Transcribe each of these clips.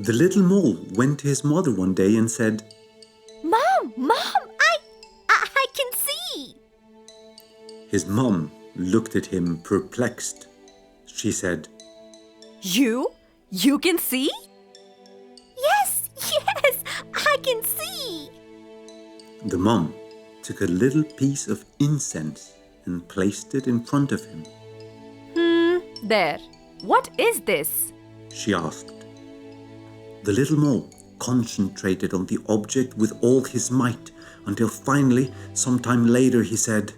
The little mole went to his mother one day and said, Mom, I can see. His mom looked at him perplexed. She said, You can see? Yes, I can see. The mom took a little piece of incense and placed it in front of him. There. What is this? She asked. The little mole concentrated on the object with all his might until finally, sometime later, he said,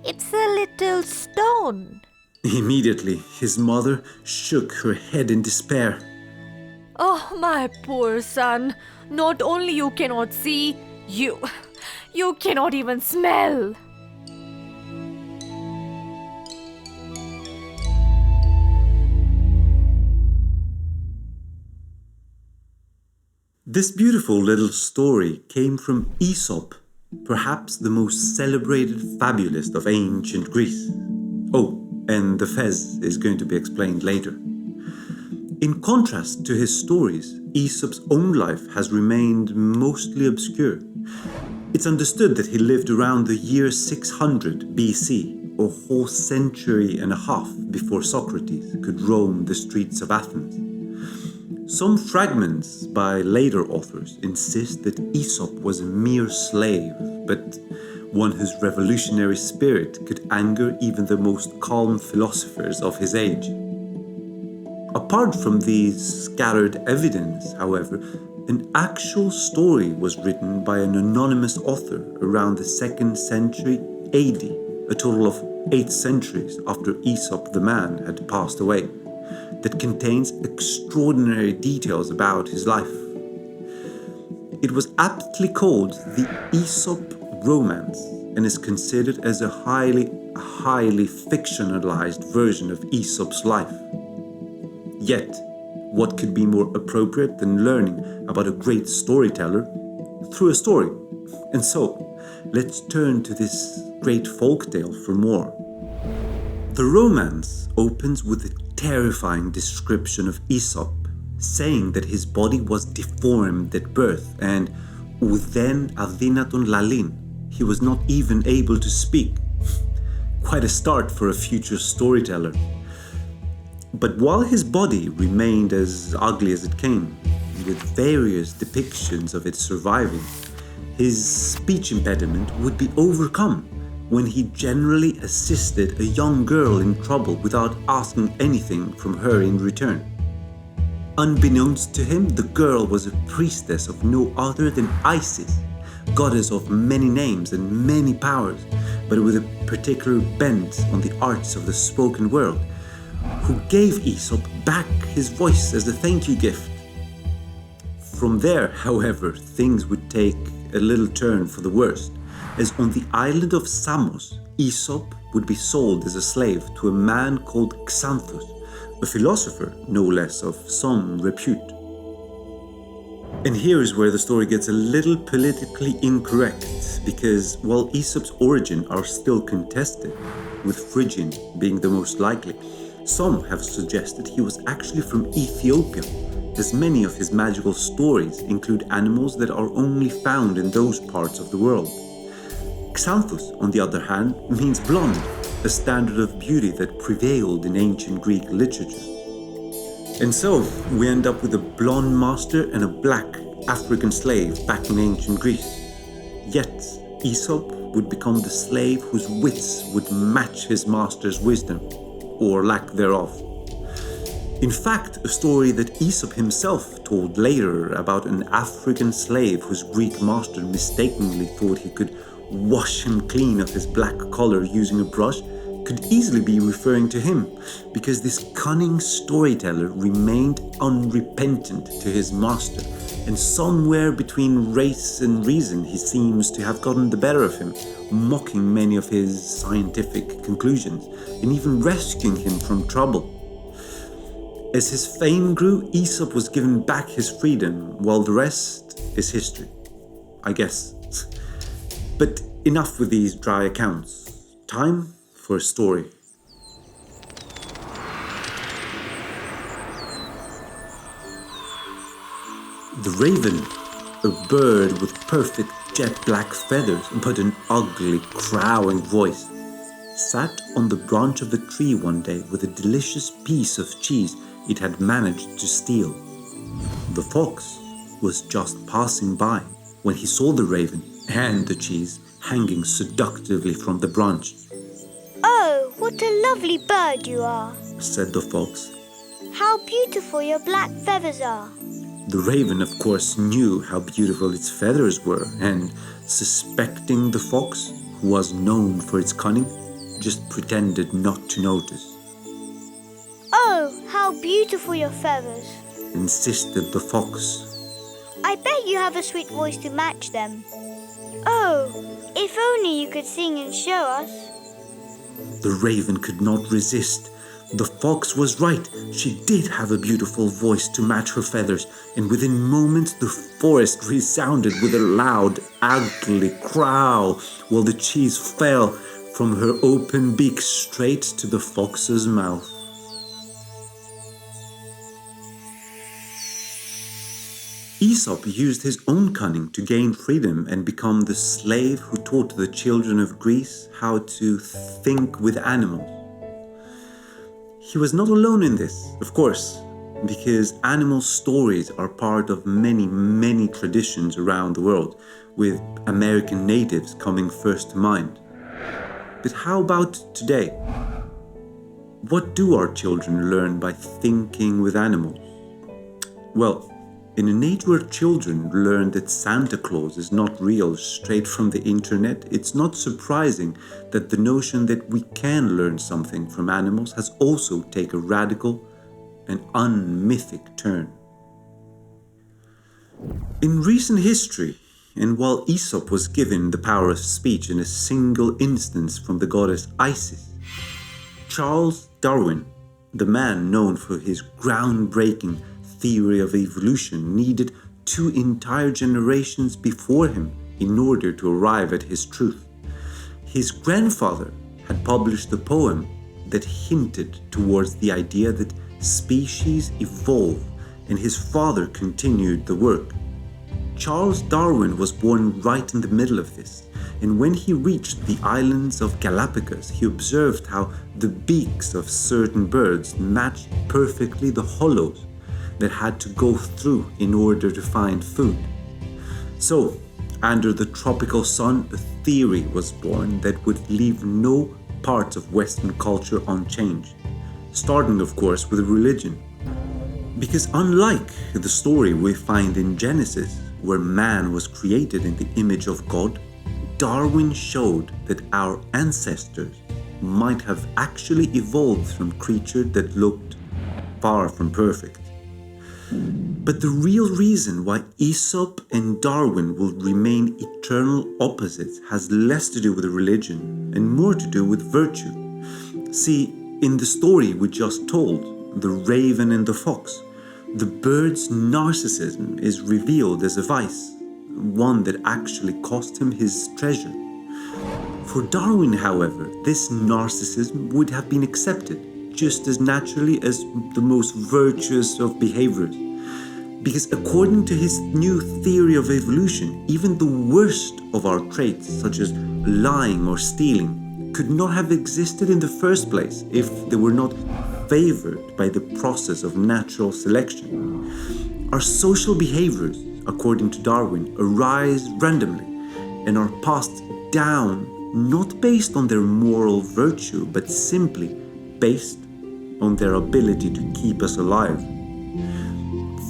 It's a little stone. Immediately, his mother shook her head in despair. Oh, my poor son. Not only you cannot see, you cannot even smell. This beautiful little story came from Aesop, perhaps the most celebrated fabulist of ancient Greece. Oh, and the fez is going to be explained later. In contrast to his stories, Aesop's own life has remained mostly obscure. It's understood that he lived around the year 600 BC, a whole century and a half before Socrates could roam the streets of Athens. Some fragments by later authors insist that Aesop was a mere slave, but one whose revolutionary spirit could anger even the most calm philosophers of his age. Apart from these scattered evidence, however, an actual story was written by an anonymous author around the 2nd century AD, a total of 8 centuries after Aesop the man had passed away, that contains extraordinary details about his life. It was aptly called the Aesop Romance and is considered as a highly fictionalized version of Aesop's life. Yet, what could be more appropriate than learning about a great storyteller through a story? And so, let's turn to this great folktale for more. The romance opens with a terrifying description of Aesop, saying that his body was deformed at birth and ουδέν αδύνατον λαλεῖν, he was not even able to speak. Quite a start for a future storyteller. But while his body remained as ugly as it came, with various depictions of it surviving, his speech impediment would be overcome when he generally assisted a young girl in trouble without asking anything from her in return. Unbeknownst to him, the girl was a priestess of no other than Isis, goddess of many names and many powers, but with a particular bent on the arts of the spoken word, who gave Aesop back his voice as a thank you gift. From there, however, things would take a little turn for the worst, as on the island of Samos, Aesop would be sold as a slave to a man called Xanthus, a philosopher no less of some repute. And here is where the story gets a little politically incorrect, because while Aesop's origin are still contested, with Phrygian being the most likely, some have suggested he was actually from Ethiopia, as many of his magical stories include animals that are only found in those parts of the world. Xanthus, on the other hand, means blonde, a standard of beauty that prevailed in ancient Greek literature. And so, we end up with a blonde master and a black African slave back in ancient Greece. Yet, Aesop would become the slave whose wits would match his master's wisdom, or lack thereof. In fact, a story that Aesop himself told later about an African slave whose Greek master mistakenly thought he could wash him clean of his black collar using a brush could easily be referring to him, because this cunning storyteller remained unrepentant to his master, and somewhere between race and reason he seems to have gotten the better of him, mocking many of his scientific conclusions, and even rescuing him from trouble. As his fame grew, Aesop was given back his freedom, while the rest is history, I guess. But enough with these dry accounts. Time for a story. The raven, a bird with perfect jet black feathers but an ugly, crowing voice, sat on the branch of a tree one day with a delicious piece of cheese it had managed to steal. The fox was just passing by when he saw the raven and the cheese hanging seductively from the branch. "Oh, what a lovely bird you are," said the fox. "How beautiful your black feathers are." The raven, of course, knew how beautiful its feathers were, and suspecting the fox, who was known for its cunning, just pretended not to notice. "Oh, how beautiful your feathers," insisted the fox. "I bet you have a sweet voice to match them. Oh, if only you could sing and show us." The raven could not resist. The fox was right. She did have a beautiful voice to match her feathers, and within moments the forest resounded with a loud, ugly crow, while the cheese fell from her open beak straight to the fox's mouth. Aesop used his own cunning to gain freedom and become the slave who taught the children of Greece how to think with animals. He was not alone in this, of course, because animal stories are part of many, many traditions around the world, with American natives coming first to mind. But how about today? What do our children learn by thinking with animals? Well, in an age where children learn that Santa Claus is not real straight from the internet, it's not surprising that the notion that we can learn something from animals has also taken a radical and unmythic turn. In recent history, and while Aesop was given the power of speech in a single instance from the goddess Isis, Charles Darwin, the man known for his groundbreaking theory of evolution, needed 2 entire generations before him in order to arrive at his truth. His grandfather had published a poem that hinted towards the idea that species evolve, and his father continued the work. Charles Darwin was born right in the middle of this, and when he reached the islands of Galapagos, he observed how the beaks of certain birds matched perfectly the hollows that had to go through in order to find food. So, under the tropical sun, a theory was born that would leave no part of Western culture unchanged, starting of course with religion. Because unlike the story we find in Genesis, where man was created in the image of God, Darwin showed that our ancestors might have actually evolved from creatures that looked far from perfect. But the real reason why Aesop and Darwin will remain eternal opposites has less to do with religion and more to do with virtue. See, in the story we just told, the raven and the fox, the bird's narcissism is revealed as a vice, one that actually cost him his treasure. For Darwin, however, this narcissism would have been accepted just as naturally as the most virtuous of behaviors. Because according to his new theory of evolution, even the worst of our traits, such as lying or stealing, could not have existed in the first place if they were not favored by the process of natural selection. Our social behaviors, according to Darwin, arise randomly and are passed down not based on their moral virtue, but simply based on their ability to keep us alive.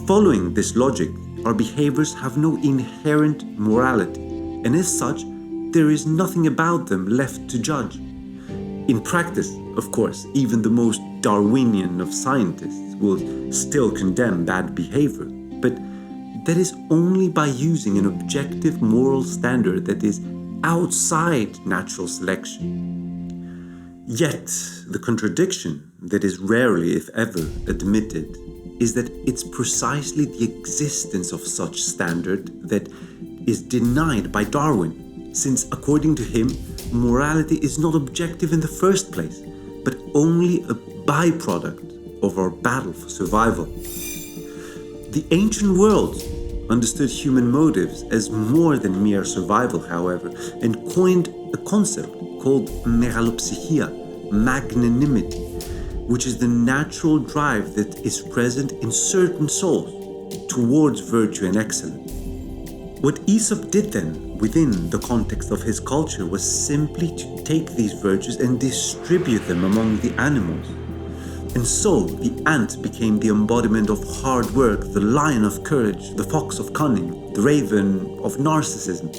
Following this logic, our behaviors have no inherent morality, and as such, there is nothing about them left to judge. In practice, of course, even the most Darwinian of scientists will still condemn bad behavior, but that is only by using an objective moral standard that is outside natural selection. Yet, the contradiction that is rarely, if ever, admitted is that it's precisely the existence of such standard that is denied by Darwin, since according to him, morality is not objective in the first place, but only a byproduct of our battle for survival. The ancient world understood human motives as more than mere survival, however, and coined a concept called Merlopsijia Magnanimity, which is the natural drive that is present in certain souls towards virtue and excellence. What Aesop did then, within the context of his culture, was simply to take these virtues and distribute them among the animals. And so the ant became the embodiment of hard work, the lion of courage, the fox of cunning, the raven of narcissism.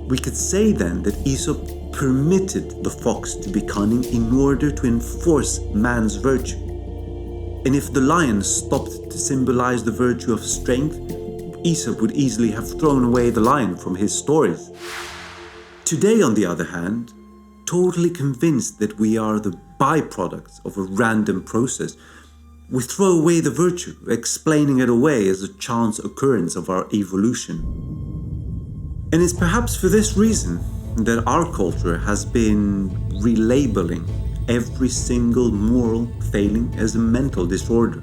We could say then that Aesop permitted the fox to be cunning in order to enforce man's virtue. And if the lion stopped to symbolize the virtue of strength, Aesop would easily have thrown away the lion from his stories. Today, on the other hand, totally convinced that we are the byproducts of a random process, we throw away the virtue, explaining it away as a chance occurrence of our evolution. And it's perhaps for this reason that our culture has been relabeling every single moral failing as a mental disorder,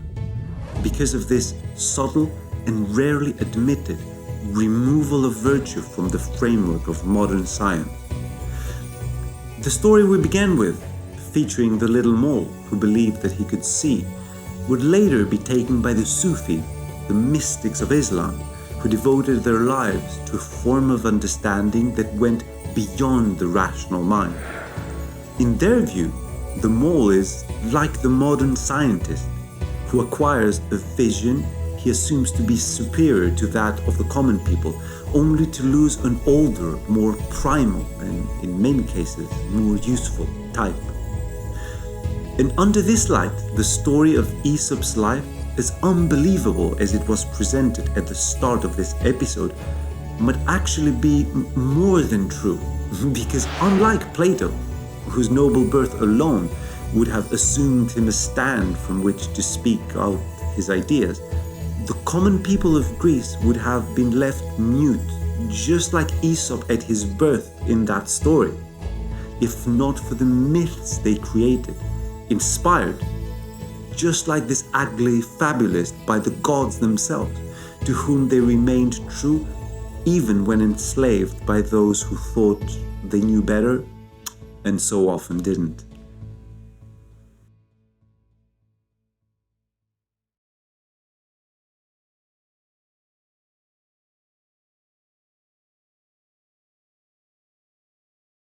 because of this subtle and rarely admitted removal of virtue from the framework of modern science. The story we began with, featuring the little mole who believed that he could see, would later be taken by the Sufi, the mystics of Islam, who devoted their lives to a form of understanding that went beyond the rational mind. In their view, the mole is like the modern scientist, who acquires a vision he assumes to be superior to that of the common people, only to lose an older, more primal, and in many cases, more useful type. And under this light, the story of Aesop's life, as unbelievable as it was presented at the start of this episode, might actually be more than true, because unlike Plato, whose noble birth alone would have assumed him a stand from which to speak out his ideas, the common people of Greece would have been left mute, just like Aesop at his birth in that story, if not for the myths they created, inspired, just like this ugly fabulist, by the gods themselves, to whom they remained true even when enslaved by those who thought they knew better and so often didn't.